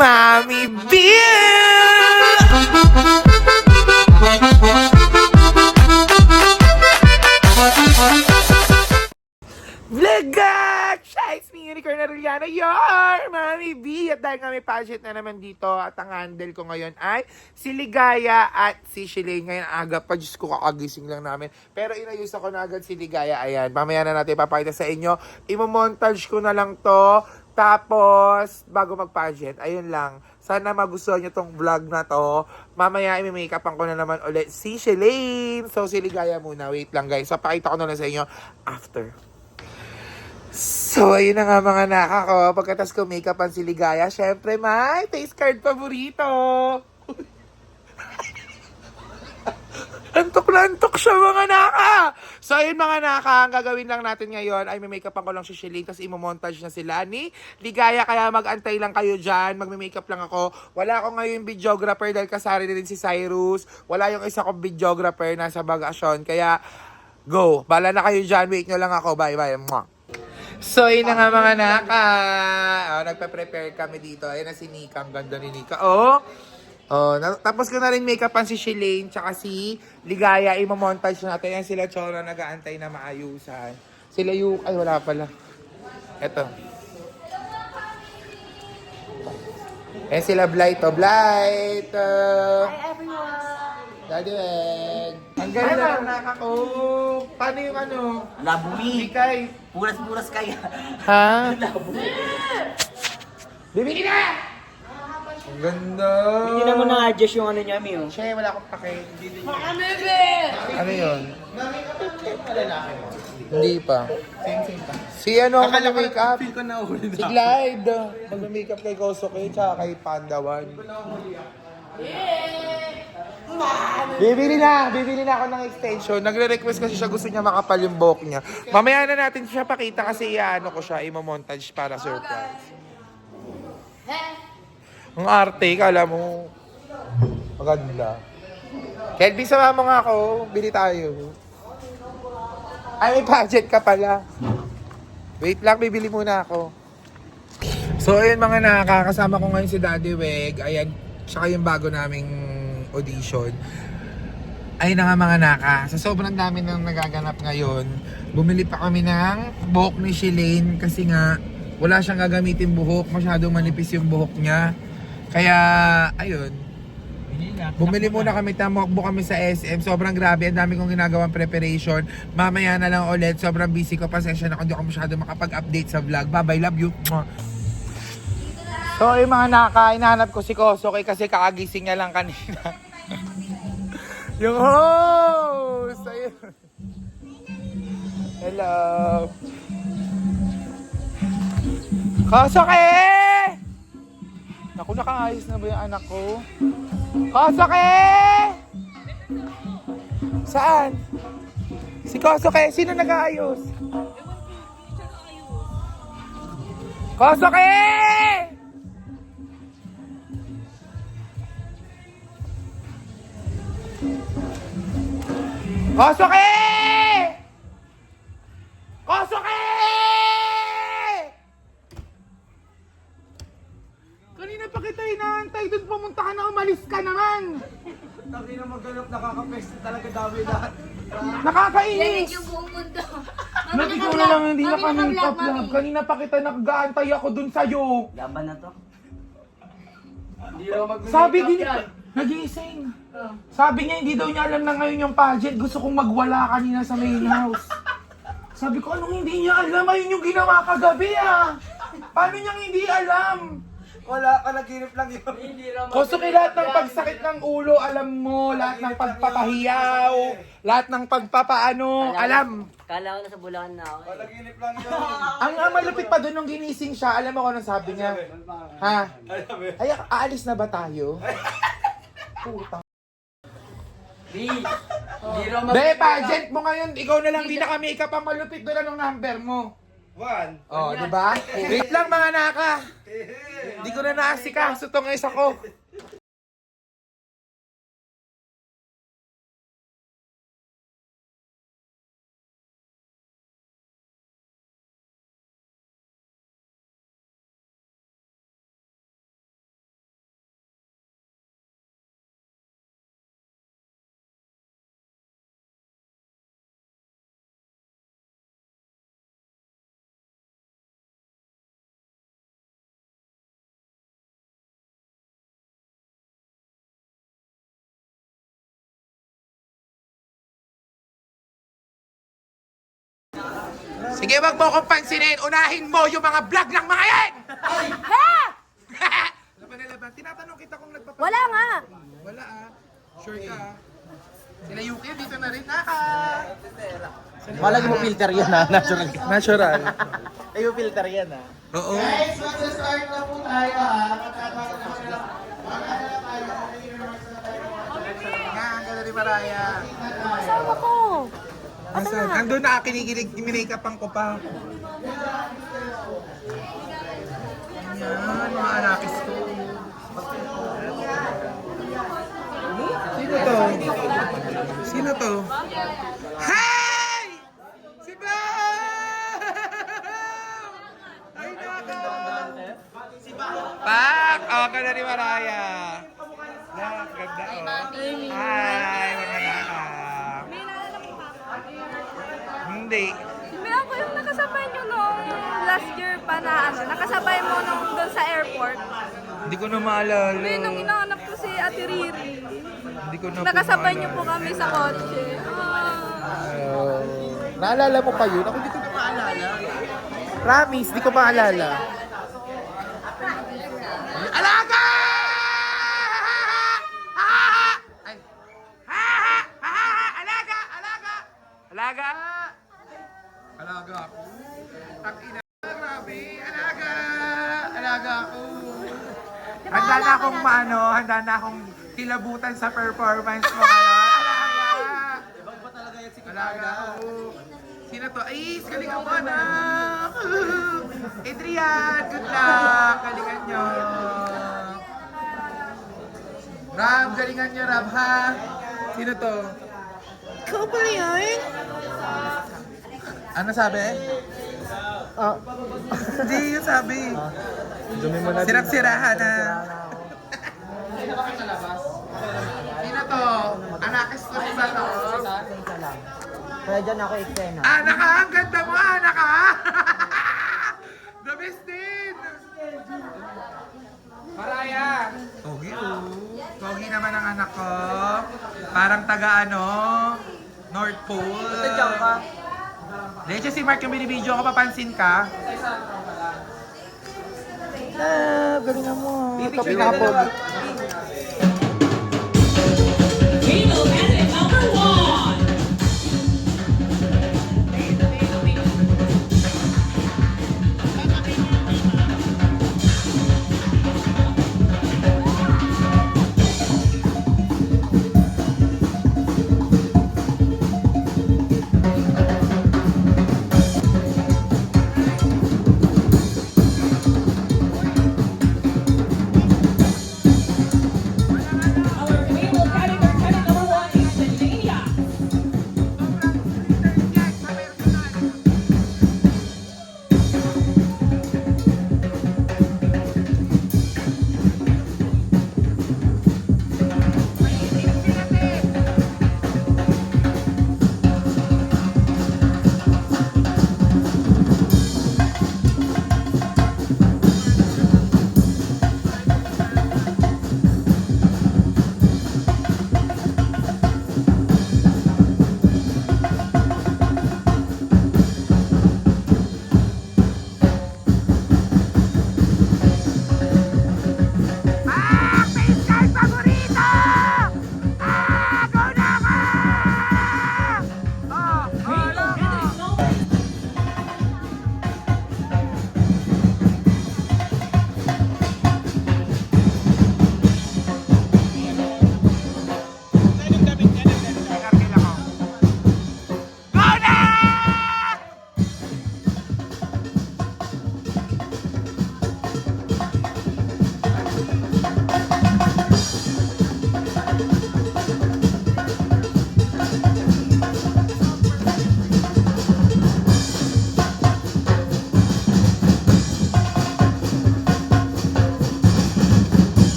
Mami Beer! Vlogag! It's me, Unicorn Arellano, your Mami B! At dahil nga may pageant na naman dito at ang handle ko ngayon ay si Ligaya at si Shalane. Ngayon aga pa, Diyos ko, kakagising lang namin. Pero inayos ako na agad si Ligaya. Ayan, mamaya na natin ipapakita sa inyo. Imo-montage ko na lang to. Tapos, bago mag-pageant, ayun lang. Sana magustuhan nyo tong vlog na to. Mamaya, i-makeupan ko na naman ulit si Shalane. So, si Ligaya muna. Wait lang, guys. So, pakita ko na lang sa inyo after. So, ayun na nga mga naka ko. Pagkatas ko make-upan si Ligaya, syempre may face card paborito. Antok siya mga naka. So, ayun mga naka, ang gagawin lang natin ngayon ay may make-upan ko lang si Shalane, tapos imo-montage na sila ni Ligaya. Kaya mag-antay lang kayo dyan. Magme-makeup lang ako. Wala ako ngayon videographer dahil kasari na din si Cyrus. Wala yung isa kong videographer nasa bagasyon. Kaya, go. Bala na kayo dyan. Wait nyo lang ako. Bye-bye. Mwah. So, yun na nga mga naka. Oh, nagpa-prepare kami dito. Ayun na si Nika. Ang ganda ni Nika. Tapos ko na rin make-upan si Shalane tsaka si Ligaya. Imo-montage natin. Yan sila Choro nag-aantay na maayusan. Sila yung... Ay, wala pala. Eto. Yan sila Blight. Blight! Hi everyone! Daddy Weg. Ang ganda ng naka ko. Paano yung ano? Labumi. Ikay. Puras-puras kaya. Ha? Bibili na! Ang ganda! Hindi naman na-adjust yung ano niya, Mio. Siya, wala akong pake. Ano yun? Hindi pa. Same pa. Si ano ang mag-makeup? Feel ko na uli Si Glide. Mag-makeup kay Kosuke tsaka kay Pandawan. Bibili na ako ng extension. Nagre-request kasi siya, gusto niya makapal yung buhok niya. Mamaya na natin siya pakita kasi ano ko siya, imo-montage para surprise. Ang arte, kala mo. Maganda. Kelvin, sama mo nga ako. Bili tayo. Ay, may budget ka pala. Wait lang, bibili muna ako. So, ayun mga nakakasama ko ngayon si Daddy Weg. Ayan, tsaka yung bago naming audition. Ayun na nga mga naka. Sa sobrang dami nang nagaganap ngayon, bumili pa kami ng buhok ni Shalane kasi nga wala siyang gagamitin buhok. Masyadong manipis yung buhok niya. Kaya, ayun. Bumili muna kami, tamakbo kami sa SM. Sobrang grabe, ang dami kong ginagawang preparation. Mamaya na lang ulit, sobrang busy ko. Pasensya na kung di ako masyado makapag-update sa vlog. Bye-bye, love you. So, yung mga nakakainahanap ko si Kosuke kasi kakagising niya lang kanina. Yung host! Ayun. Hello! Kosuke! Naku, nakaayos na ba yung anak ko? Kosuke! Saan? Si Kosuke, sino nag-aayos? Kosuke! Kosuke! Kosuke! Kanina pa kita inaantay, doon pumunta ka na, umalis ka naman! Taki na maghanap, nakaka-pest talaga dami lahat. Nakakainis! Yung buong mundo. Lagi ko na lang hindi naka-makeup lang. Kanina pa kita nag-aantay ako doon sa'yo. Laban na to. Hindi raw mag-makeup Sabi din, yan. nagising. Sabi niya hindi daw niya alam na ngayon yung pageant. Gusto kong magwala kanina sa main house. Sabi ko, anong hindi niya alam? Ayun yung ginawa kagabi ah. Paano niyang hindi alam? Wala ka, naginip lang yun. Hindi raw Kosuke, lahat ng pagsakit ng ulo, alam mo. Lahat ng pagpapahiyaw. Lahat ng pagpapaano, alam. Kala ko na sa Bulacan na ako. Naginip lang yun. Ang malupit pa doon nung ginising siya, alam mo kung anong sabi niya? Ha? Ay, aalis na ba tayo? Puta. Hindi raw Be, pageant mo ngayon. Ikaw na lang, di na kami makeup ang malupit. Doon anong number mo? 1. Oh, di ba? Wait lang mga naka. Hindi ko na naasikaso tong isa ko. Sige, wag mo akong pansinin. Unahin mo yung mga vlog ng mga yan! Ha? Laban na laban. Tinatanong kita kung nagpapansin. Wala nga. Wala ah. Sure ka ah. Sila Yuki dito na rin. Naka! Malagi mo filter yan ha, natural. Natural. Ay, yung filter yan ha. Oo. Guys, mag-start na po tayo ha. Nga, ang ganda ni Maraya. Kasama ko. Nasaan? Andun na, kinikilig, minake-upan ko pa. Yan, mga anakis ko. Sino to? Sino to? Hey! Si Bao! Ay, naka! Pak! Oh, ganda ni Maraya. Nak, ganda oh. Hi, mga anak. May naalala ko pa. Hindi. May ako yung nakasabay nyo nung last year pa na nakasabay mo nung doon sa airport. Hindi ko na maalala. May nung inaanap ko si Ate Riri. Hindi ko na Nakasabay niyo po kami sa kotse. Naalala mo pa yun? Ako hindi ko na maalala. Promise, di ko maalala. Alaga! Ay. Alaga! Alaga! Alaga! Alaga ako. Takina, grabe. Alaga! Alaga ako. Handa na akong handa na akong kilabutan sa performance mo ngayon. Alaga! Alaga ako. Sino to? Ay, galingan mo anak! Adrian, good luck! Galingan nyo! Ram, galingan nyo, Ram, ha? Sino to? Ikaw pala yan? Ano sabi? Hindi yun sabi. Sirap-sirahan na. Sino to? Anakis ko ba to? Kaya dyan ako eksena. Anak ka! Ang ganda mo, anak ka! The best din! Maraya! Pogi Pogi naman ang anak ko. Parang taga North Pole. Ito dyan ka. Dahil siya si Mark yung binibidyo ko, papansin ka. Galingan mo. Ito pinapog.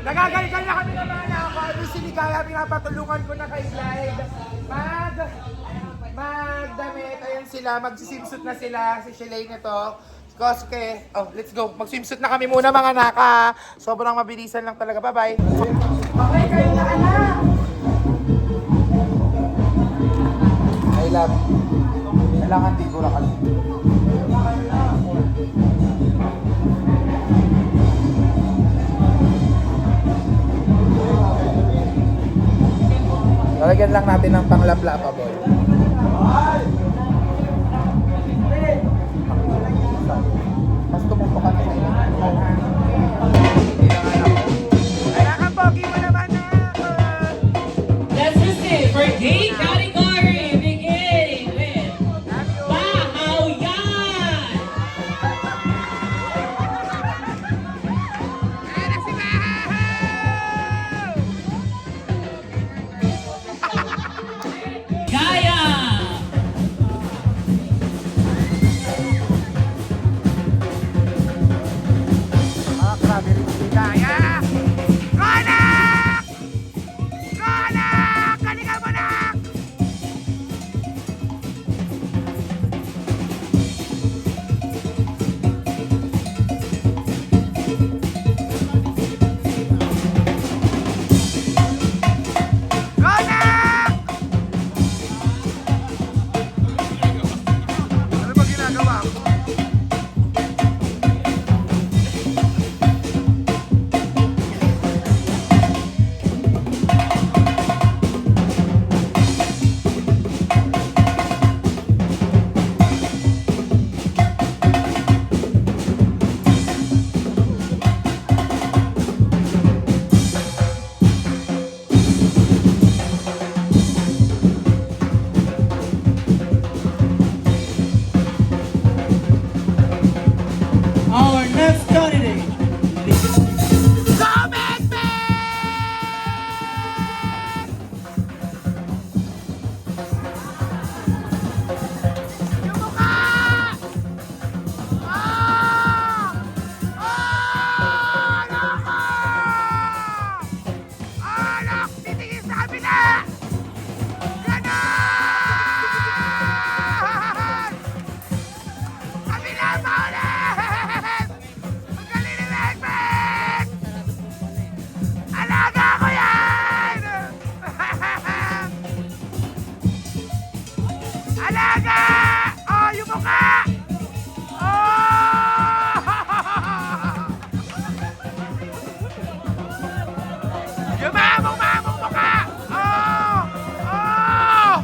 Nagagalgal na kami ng mga nako. Yung siligaya, pinapatulungan ko na kay Clyde. Magdamit. Ayan sila. Magsisimsuit na sila. Si Shalane ito. Koske. Oh, let's go. Mag-swimsuit na kami muna mga naka. Sobrang mabilisan lang talaga. Bye-bye. Okay, kayo na anak. I love you. Kailangan tigura ka. Lalagyan lang natin ng panglapla pa, boy. Mas tumutok ka na sa iyo. Ayan ang pogi mo naman na. Let's listen for gay category, beginning with Bahaw-yan! Ayan na si Bahaw! Gaya! Grabe rin si Kaya. Konak! Konak! Galingan mo na! Konak! Ano ba ginagawa ko? Our next candidate. Alaga ko yan! Alaga! Oh, yung mukha! Oh! Yung mamong mukha! Oh! Oh!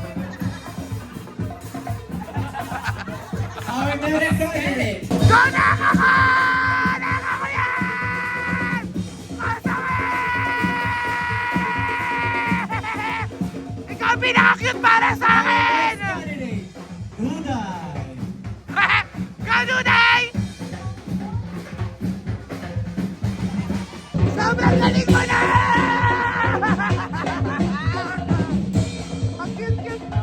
Our next candidate. Konak ako! Alaga ko yan! Masakit! Ikaw ang pinaka-cute para sa akin! Candidate. Duday. Kanuday! Sobrang galing mo na! Ang cute-cute mo!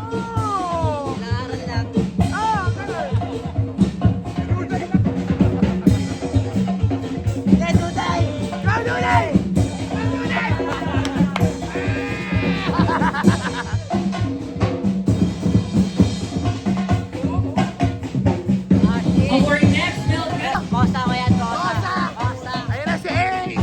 Naaral lang. Ah, ganun. Kanuday! Kanuday! Kanuday! Kanuday! Our next male Costa ko yan, Costa. Costa. Ayun na si Ace!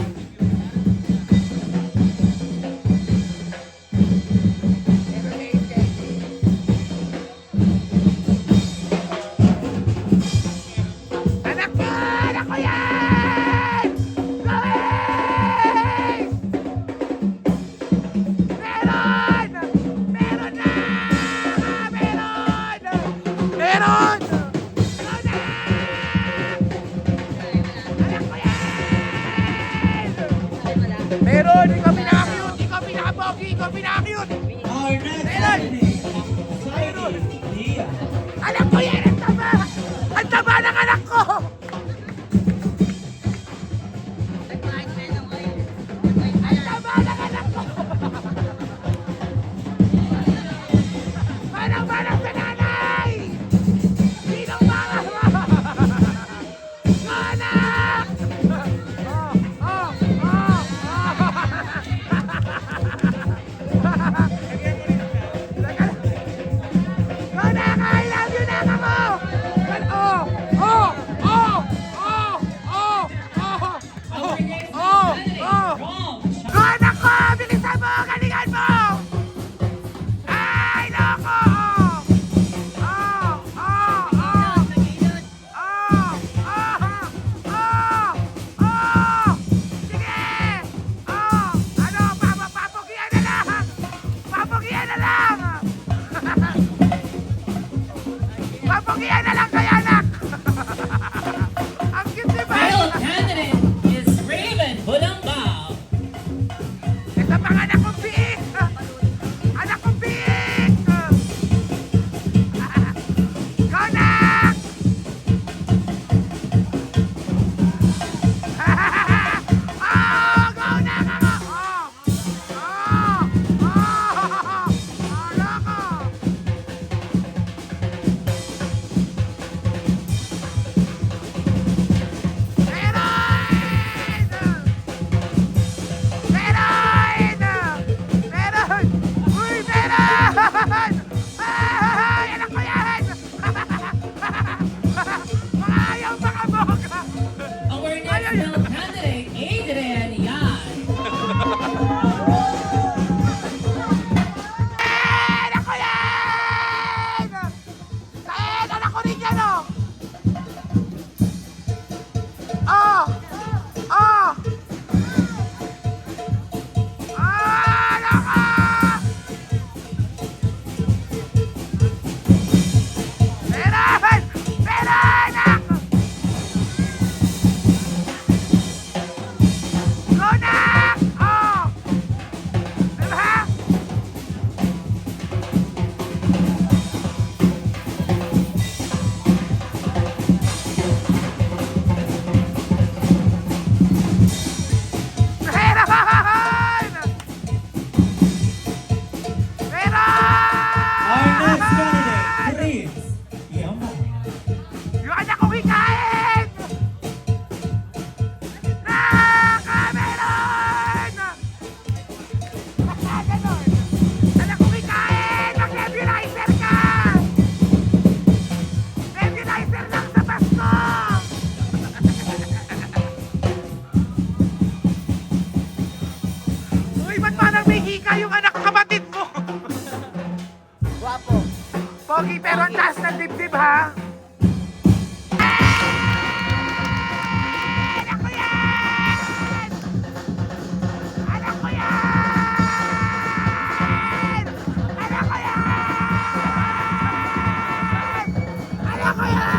Anak ko! Anak ko yan! Gawin! Meron! Meron na! Meron! Meron! Ikaw na! Anak ko yan! Meron! Ikaw pinaka-cute! Ikaw pinaka-pogi! Ikaw pinaka-cute! Our next Meron! candidate. Saidi Dia. Anak ko yan! Ang taba! Ang taba ng anak ko! Ang taba ng anak ko! Manang-manang sa nanay! Sinong mama mo? Anak! Oh! Oh! Oh! Oh! mga anak kong biik! Anak kong biik! Go, nak! Oh, go, nak! Loko! Meron! Meron! Uy, meron! Ay, anak ko yan! Mga ayaw makabog! Our next male candidate, Adrian Yan. Anak ko yan! Kain! Anak ko rin yan, oh! Oh! Oh! Ah, naka! Meron! Meron! Nak! Go, nak! Oh! Diba? Meron! Our next Meron! candidate, Prince Yaman. Yung anak kong hikain! Nakameron! Basta ganun! Anak kong hikain! Mag-nebulizer ka! Nebulizer lang sa Pasko! Uy, ba't parang may hika yung anak kapatid mo? Guwapo. Pogi pero ang taas ng dibdib, ha? Anak ko yan! Anak ko yan! Anak ko yan! Anak ko yan!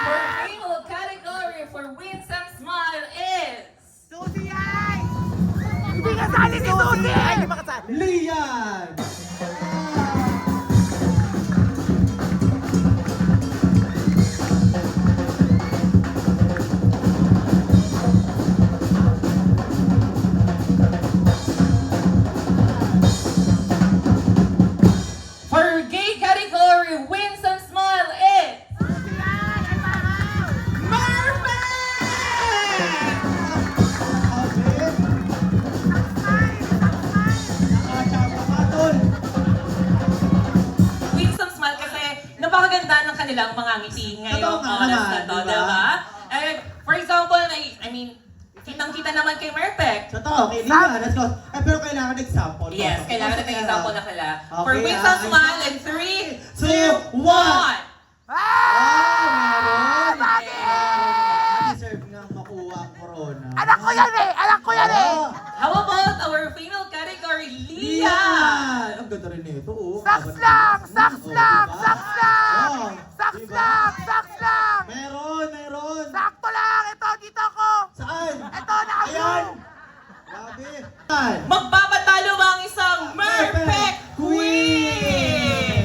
For female category for Winsome Smile is... Susi yan! Hindi kasali si Susi! Ay, di makasali. Lian. For gay category, Winsome Smile is... Susi yan! Ay, mahal! Winsome Smile kasi napakaganda ng kanilang mga ngiti ngayong Totoo nga oras na naman, to, diba? diba? Eh, for example, I mean, kitang-kita naman kay Merpek. Totoo, okay, Lian. Let's go. Pero kailangan example. Yes, kailangan natin example na kala. Okay, For Winsome ah, Smile in 3, 2, 1. 1. Ah, Bakit? meron. Deserve nga makuha ang corona. Anak ko yan eh! Anak ko yan eh! How about our female category, Leah? Lian! Ang ganda rin nito, oh. Saks lang! Saks Oh, lang! diba? Saks lang! Oh, Saks diba? lang! Saks lang! Meron, meron. Sakto lang! Ito, dito ko! Saan? Ito, naka-blue! Ayan. Grabe. Saan? Magpapatalo ba ang isang Merpek Queen?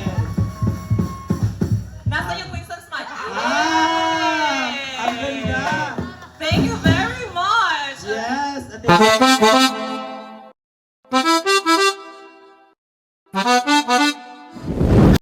Nasa yung Winsome Smile? Ah! Ang ganda. Thank you very much! Yes. At